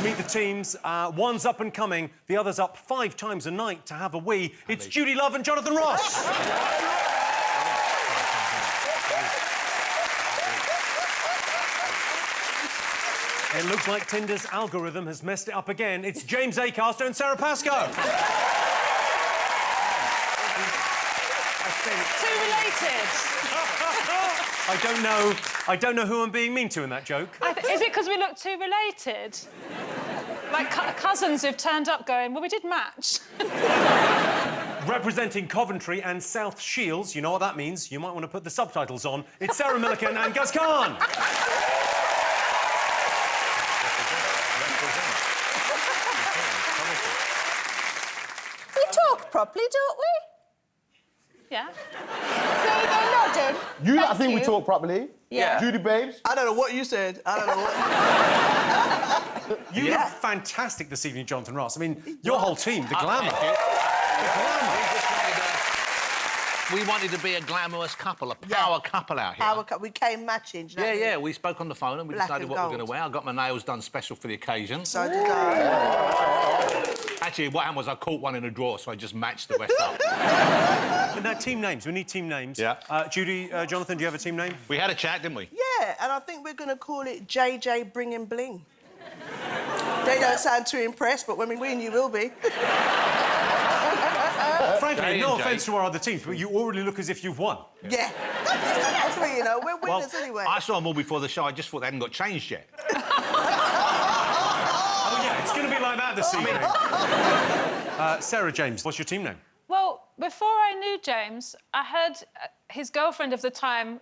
Let's meet the teams. One's up and coming, the other's up 5 times a night to have a wee. It's Judi Love and Jonathan Ross. It looks like Tinder's algorithm has messed it up again. It's James Acaster and Sara Pasco. Too related. I don't know who I'm being mean to in that joke. Is it because we look too related? Like cousins who've turned up going, well, we did match. Representing Coventry and South Shields, you know what that means. You might want to put the subtitles on. It's Sarah Millican and Guz Khan. We talk properly, don't we? Yeah. So they're nodding. I think we talk properly. Yeah. Judy, babes. I don't know what you said. I don't know what... You look fantastic this evening, Jonathan Ross. I mean, your whole team, the glamour. The glamour. We wanted to be a glamorous couple, a power couple out here. We came matching. Do you know what I mean? Yeah, we spoke on the phone and we Black decided and what we're gold. going to wear. I got my nails done special for the occasion. So did I. Actually, what happened was I caught one in a drawer, so I just matched the rest up. And now, team names. We need team names. Yeah. Judy, Jonathan, do you have a team name? We had a chat, didn't we? Yeah, and I think we're going to call it JJ Bringing Bling. They don't sound too impressed, but when we win, you will be. Frankly, no offence to our other teams, but you already look as if you've won. Yeah. That's what, you know, we're winners anyway. I saw them all before the show. I just thought they hadn't got changed yet. Oh, yeah, it's going to be like that this evening. Sarah, James, what's your team name? Well, before I knew James, I heard his girlfriend of the time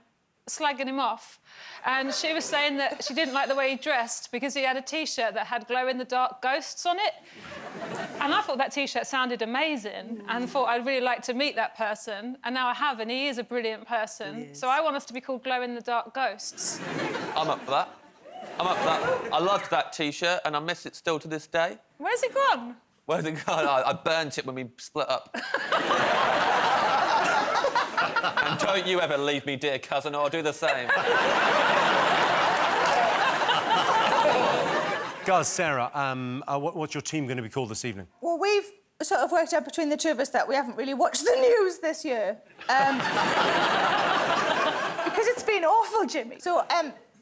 slagging him off. And she was saying that she didn't like the way he dressed because he had a T-shirt that had glow-in-the-dark ghosts on it. And I thought that T-shirt sounded amazing and thought I'd really like to meet that person. And now I have, and he is a brilliant person. So I want us to be called Glow-in-the-Dark Ghosts. I'm up for that. I'm up for that. I loved that T-shirt and I miss it still to this day. Where's it gone? Where's it gone? I burnt it when we split up. And don't you ever leave me, dear cousin, or I'll do the same. Guz, Sarah, what's your team going to be called this evening? Well, we've sort of worked out between the two of us that we haven't really watched the news this year. Because it's been awful, Jimmy. So,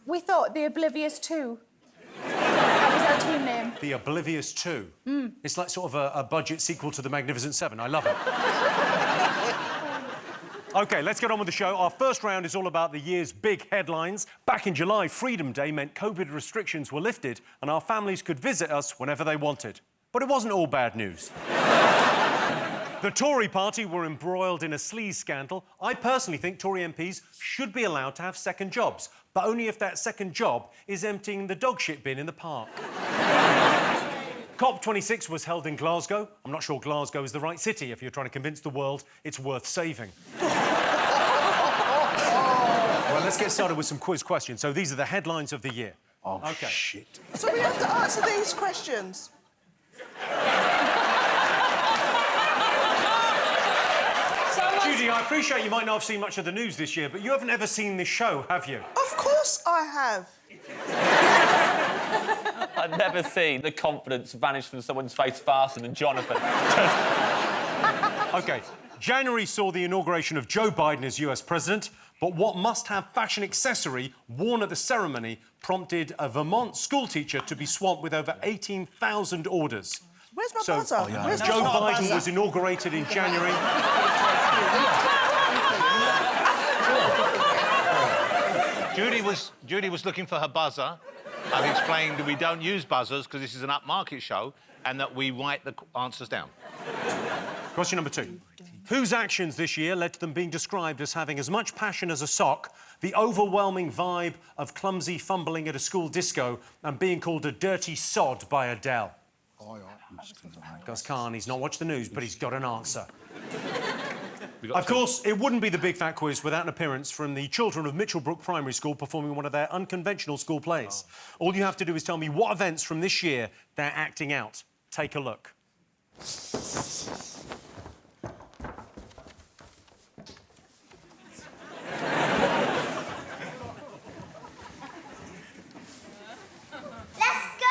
we thought The Oblivious 2. That was our team name. The Oblivious 2. It's like sort of a budget sequel to The Magnificent Seven. I love it. OK, let's get on with the show. Our first round is all about the year's big headlines. Back in July, Freedom Day meant COVID restrictions were lifted and our families could visit us whenever they wanted. But it wasn't all bad news. The Tory party were embroiled in a sleaze scandal. I personally think Tory MPs should be allowed to have second jobs, but only if that second job is emptying the dog shit bin in the park. COP26 was held in Glasgow. I'm not sure Glasgow is the right city if you're trying to convince the world it's worth saving. Well, let's get started with some quiz questions. So these are the headlines of the year. Oh, OK. Shit. So we have to answer these questions. Judy, I appreciate you might not have seen much of the news this year, but you haven't ever seen this show, have you? Of course I have. I've never seen the confidence vanish from someone's face faster than Jonathan. OK. January saw the inauguration of Joe Biden as US president, but what must-have fashion accessory worn at the ceremony prompted a Vermont schoolteacher to be swamped with over 18,000 orders. Where's my buzzer? Where's Joe my Biden buzzer? was inaugurated in January. Judy was looking for her buzzer. I've explained we don't use buzzers because this is an upmarket show and that we write the answers down. Question number 2. Whose actions this year led to them being described as having as much passion as a sock, the overwhelming vibe of clumsy fumbling at a school disco, and being called a dirty sod by Adele? Guz Khan, he's not watched the news, but he's got an answer. Of course, it wouldn't be the Big Fat Quiz without an appearance from the children of Mitchellbrook Primary School performing one of their unconventional school plays. All you have to do is tell me what events from this year they're acting out. Take a look. Let's go!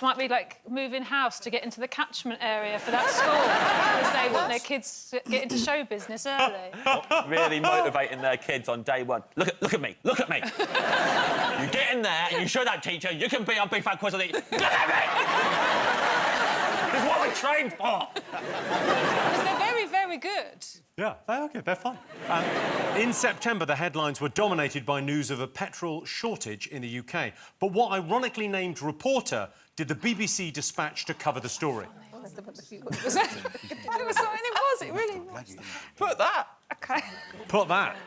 might be, like, moving house to get into the catchment area for that school because they want their kids to get into show business early. Really motivating their kids on day one. Look at me. Look at me. You get in there and you show that teacher you can be on Big Fat Quiz of the... Look at me! This is what we trained for. Because they're very, very good. Yeah, they're good, they're fun. In September, the headlines were dominated by news of a petrol shortage in the UK. But what ironically named reporter did the BBC dispatch to cover the story? It really was. Put that. OK. Put that.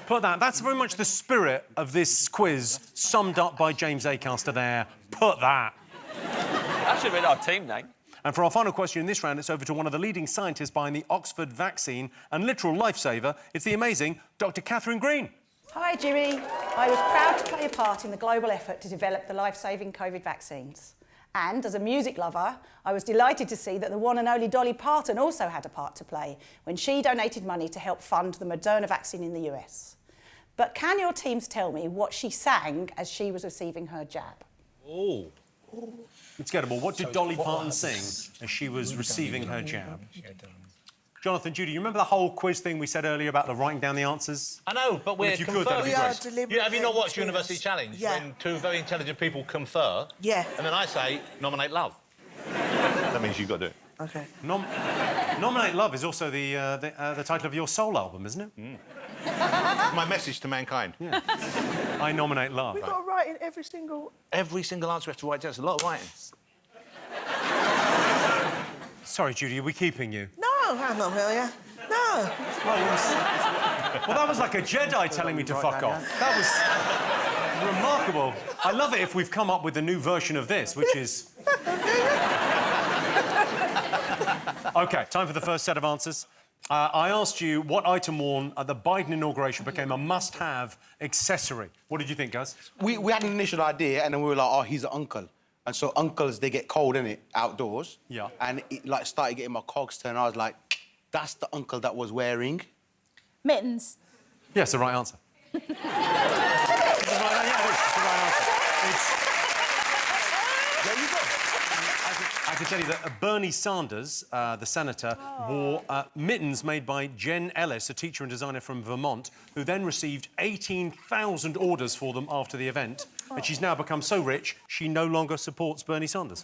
Put that. That's very much the spirit of this quiz, summed up by James Acaster there. Put that. That should have been our team name. And for our final question in this round, it's over to one of the leading scientists behind the Oxford vaccine and literal lifesaver. It's the amazing Dr. Catherine Green. Hi, Jimmy. I was proud to play a part in the global effort to develop the life-saving COVID vaccines. And as a music lover, I was delighted to see that the one and only Dolly Parton also had a part to play when she donated money to help fund the Moderna vaccine in the US. But can your teams tell me what she sang as she was receiving her jab? Oh. It's gettable. What did Dolly Parton sing as she was receiving her jab? Jonathan, Judi, you remember the whole quiz thing we said earlier about the writing down the answers? I know, but we're if you could, that'd be conferring. great. Have you not watched University Challenge? Yeah. When two very intelligent people confer. Yeah. And then I say, nominate love. That means you've got to do it. OK. Nominate Love is also the title of your soul album, isn't it? My message to mankind. Yeah. I nominate Love. We've got to write in every single answer we have to write down. It's a lot of writing. Sorry, Judi, are we keeping you? No, I'm not here. No. Well, that was like a Jedi telling me to fuck off. That was remarkable. I love it if we've come up with a new version of this, which is... OK, time for the first set of answers. I asked you what item worn at the Biden inauguration became a must-have accessory. What did you think, Guz? We had an initial idea, and then we were like, oh, he's an uncle. And so uncles, they get cold, innit, outdoors. Yeah. And it, like, started getting my cogs turned. I was like, that's the uncle that was wearing... Mittens. Yes, the right answer. It's the right answer. There you go. I can tell you that Bernie Sanders, the senator, wore mittens made by Jen Ellis, a teacher and designer from Vermont, who then received 18,000 orders for them after the event. And she's now become so rich, she no longer supports Bernie Sanders.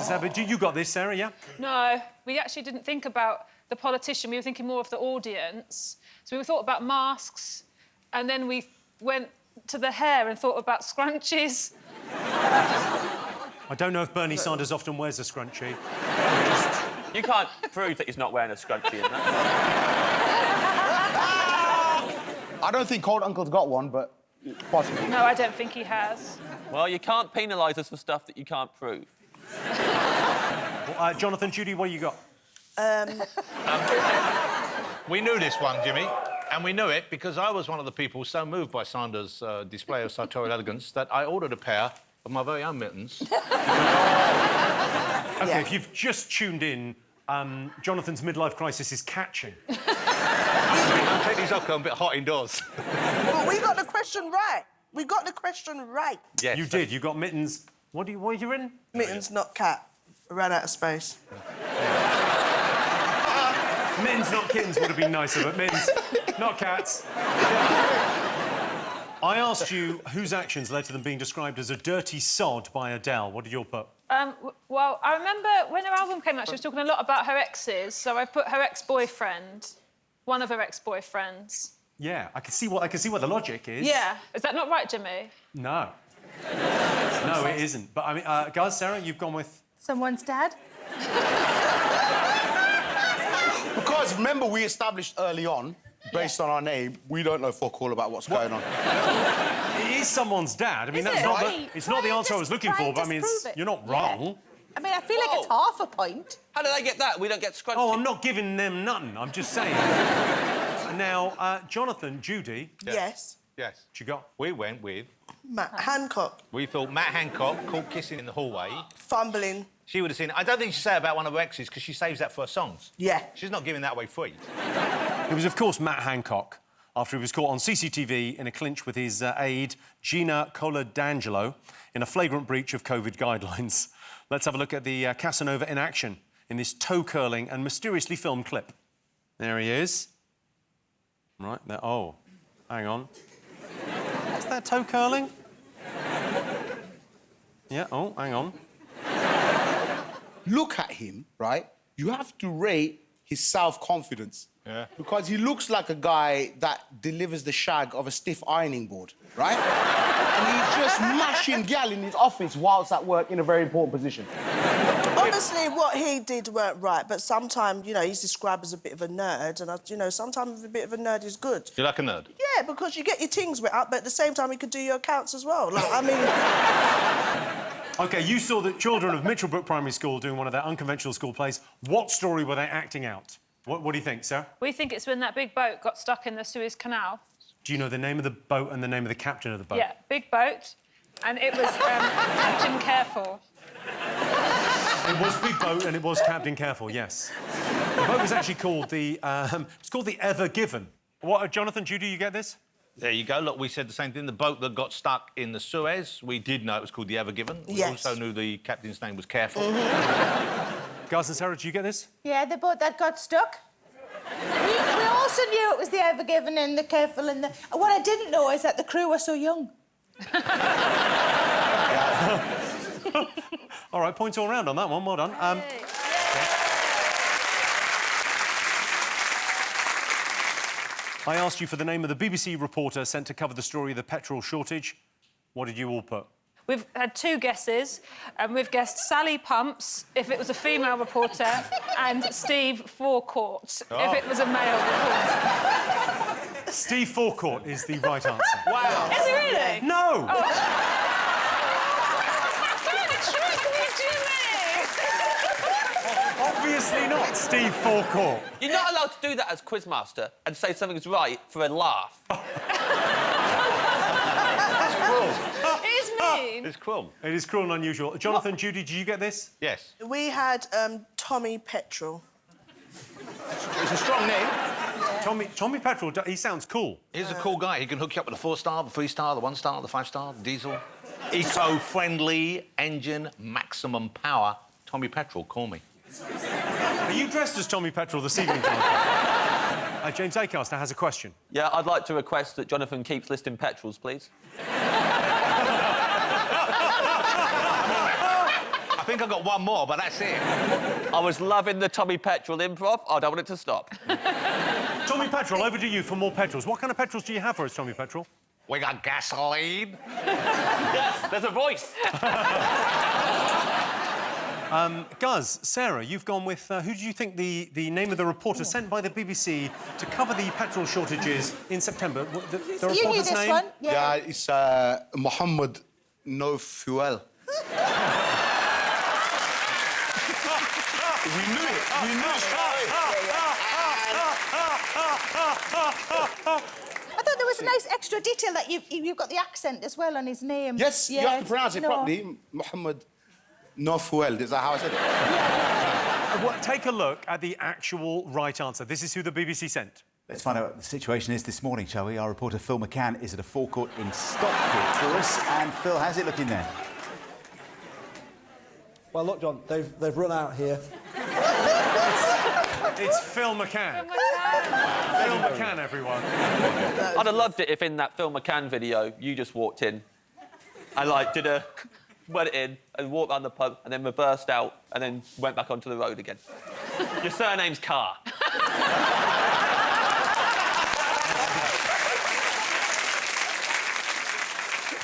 But you got this, Sarah, yeah? No, we actually didn't think about the politician. We were thinking more of the audience. So we thought about masks, and then we went to the hair and thought about scrunchies. I don't know if Bernie Sanders often wears a scrunchie. You can't prove that he's not wearing a scrunchie in that. I don't think Cold Uncle's got one, but possibly. No, I don't think he has. Well, you can't penalise us for stuff that you can't prove. Well, Jonathan, Judi, what you got? We knew this one, Jimmy, and we knew it because I was one of the people so moved by Sanders' display of sartorial elegance that I ordered a pair of my very own mittens. OK, if you've just tuned in, Jonathan's midlife crisis is catching. I'll take these off, I'm a bit hot indoors. But we got the question right. We got the question right. Yes. You did. You got mittens. What are you in? Mittens, not cat. I ran out of space. Mittens, not kittens would have been nicer, but mittens, not cats. I asked you whose actions led to them being described as a dirty sod by Adele. What did you all put? Well, I remember when her album came out, she was talking a lot about her exes, so I put her ex-boyfriend, one of her ex-boyfriends. Yeah, I can see what the logic is. Yeah. Is that not right, Jimmy? No. No, it isn't. But, I mean, guys, Sarah, you've gone with... Someone's dad. Because, remember, we established early on, based on our name, we don't know fuck all about what's going on. It is someone's dad. I mean, that's not it's not the answer I was looking for, but, I mean, you're not wrong. I mean, I feel like it's half a point. How did they get that? We don't get scrunchy. Oh, I'm not giving them nothing. I'm just saying. Now, Jonathan, Judi... Yes. Yes. What you got? We went with... Matt Hancock. We thought Matt Hancock caught kissing in the hallway. Fumbling. She would have seen it. I don't think she'd say about one of her exes because she saves that for her songs. Yeah. She's not giving that away free. It was, of course, Matt Hancock. after he was caught on CCTV in a clinch with his aide, Gina Coladangelo, in a flagrant breach of COVID guidelines. Let's have a look at the Casanova in action in this toe-curling and mysteriously filmed clip. There he is. Right there. Oh, hang on. Is that toe-curling? Yeah, oh, hang on. Look at him, right? You have to rate his self-confidence. Yeah. Because he looks like a guy that delivers the shag of a stiff ironing board, right? And he's just mashing gal in his office whilst at work in a very important position. Obviously, what he did weren't right, but sometimes, you know, he's described as a bit of a nerd, and, you know, sometimes a bit of a nerd is good. You like a nerd? Yeah, because you get your things wet up, but at the same time, you could do your accounts as well. Like, I mean... OK, you saw the children of Mitchellbrook Primary School doing one of their unconventional school plays. What story were they acting out? What do you think, Sarah? We think it's when that big boat got stuck in the Suez Canal. Do you know the name of the boat and the name of the captain of the boat? Yeah, big boat, and it was Captain Careful. It was Big Boat and it was Captain Careful, yes. The boat was actually called the... it's called the Ever Given. What, Jonathan, Judi, you get this? There you go. Look, we said the same thing. The boat that got stuck in the Suez, we did know it was called the Ever Given. We Yes. also knew the captain's name was Careful. Guz and Sarah, do you get this? Yeah, the boat that got stuck. We also knew it was the Ever Given and the Careful and the... What I didn't know is that the crew were so young. All right, points all round on that one. Well done. I asked you for the name of the BBC reporter sent to cover the story of the petrol shortage. What did you all put? We've had 2 guesses, and we've guessed Sally Pumps, if it was a female reporter, and Steve Forecourt, if it was a male reporter. Steve Forecourt is the right answer. Wow. Is it really? No! Obviously not, Steve Forecourt. You're not allowed to do that as quizmaster and say something's right for a laugh. That's cruel. It is mean. It's cruel. It is cruel and unusual. Jonathan, Judi, did you get this? Yes. We had Tommy Petrol. It's a strong name. Tommy Petrol, he sounds cool. He's a cool guy. He can hook you up with a 4-star, the 3-star, the 1-star, the 5-star, the diesel. Eco-friendly engine, maximum power. Tommy Petrol, call me. Are you dressed as Tommy Petrol this evening, Jonathan? James Acaster has a question. Yeah, I'd like to request that Jonathan keeps listing petrols, please. I think I've got one more, but that's it. I was loving the Tommy Petrol improv. I don't want it to stop. Tommy Petrol, over to you for more petrols. What kind of petrols do you have for us, Tommy Petrol? We got gasoline. Yes, there's a voice. Guz, Sarah, you've gone with... who do you think the name of the reporter sent by the BBC to cover the petrol shortages in September? The You knew reporter's this name? one? Yeah, it's Mohammed No Fuel. We knew it. We knew it. I thought there was a nice extra detail that you've got the accent as well on his name. Yes, you have to pronounce it properly. Mohammed No Fuel. Is that how I said it? Take a look at the actual right answer. This is who the BBC sent. Let's find out what the situation is this morning, shall we? Our reporter Phil McCann is at a forecourt in Stockport for us. And Phil, how's it looking there? Well, look, John, they've run out here. It's Phil McCann. Phil McCann, everyone. I'd have loved it if in that Phil McCann video you just walked in and, like, went in and walked around the pub and then reversed out and then went back onto the road again. Your surname's Carr.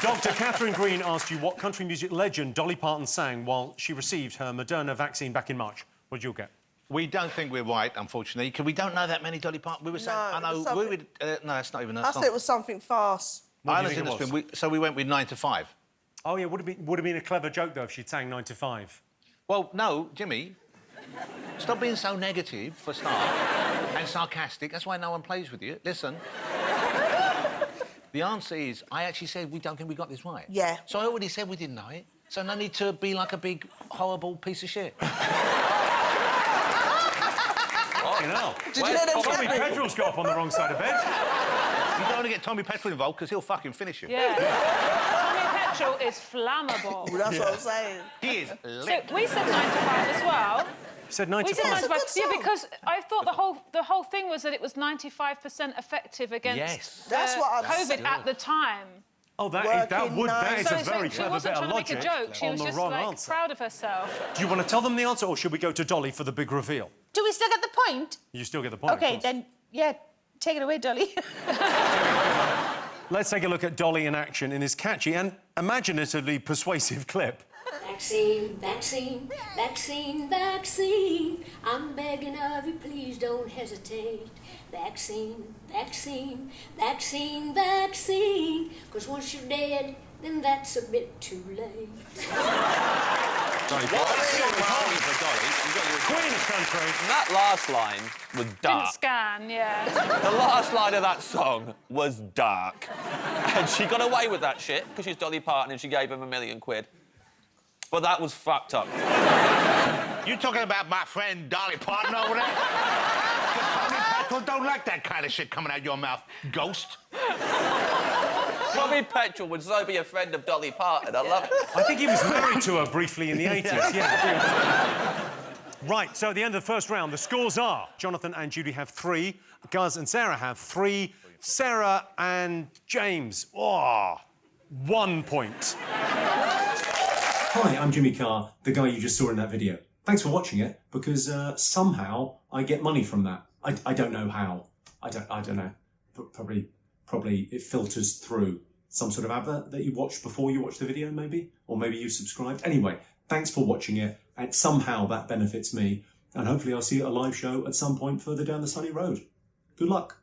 Dr. Catherine Green asked you what country music legend Dolly Parton sang while she received her Moderna vaccine back in March. What did you get? We don't think we're right, unfortunately, because we don't know that many Dolly Parton. We were saying... No, I know... something... no, that's not even her I song. thought it was something fast. What I do you think honestly it understood. So we went with 9 to 5. Oh, yeah, would have been a clever joke, though, if she'd sang 9 to 5. Well, no, Jimmy, stop being so negative, for a start, and sarcastic. That's why no one plays with you. Listen. The answer is, I actually said we don't think we got this right. Yeah. So I already said we didn't know it. So no need to be like a big, horrible piece of shit. You know. Did you let them Tommy chat me? Petrol's got up on the wrong side of bed. You don't want to get Tommy Petrol involved because he'll fucking finish you. Yeah. Tommy Petrol is flammable. That's what I'm saying. He is So lit. we said 9 to 5 as well. You said 9 We to said 5. 9 to 5. That's a Yeah, good because I thought the whole thing was that it was 95% effective against Yes. That's what I'm COVID saying. at the time. Oh, that Working is So a it's very like she clever wasn't bit of trying to make logic a joke. She on was the just wrong like answer. proud of herself. Do you want to tell them the answer, or should we go to Dolly for the big reveal? Do we still get the point? You still get the point. of Okay, course. then, yeah, take it away, Dolly. Let's take a look at Dolly in action in his catchy and imaginatively persuasive clip. Vaccine, vaccine, vaccine, vaccine. I'm begging of you, please don't hesitate. Vaccine, vaccine, vaccine, vaccine. 'Cause once you're dead, then that's a bit too late. Sorry, for Dolly. You got your Queen of country. That last line was Didn't dark. scan, yeah. The last line of that song was dark. And she got away with that shit because she's Dolly Parton and she gave him £1 million. But that was fucked up. You talking about my friend Dolly Parton over there? Tommy Petrol don't like that kind of shit coming out your mouth, ghost. Tommy Petrol would so be a friend of Dolly Parton. I love it. I think he was married to her briefly in the 80s, yeah. Right, so at the end of the first round, the scores are Jonathan and Judi have 3, Guz and Sarah have 3, Sarah and James, 1 point. Hi, I'm Jimmy Carr, the guy you just saw in that video. Thanks for watching it, because somehow I get money from that. I don't know how. I don't know. Probably it filters through some sort of advert that you watched before you watched the video, maybe? Or maybe you subscribed. Anyway, thanks for watching it, and somehow that benefits me. And hopefully I'll see you at a live show at some point further down the sunny road. Good luck.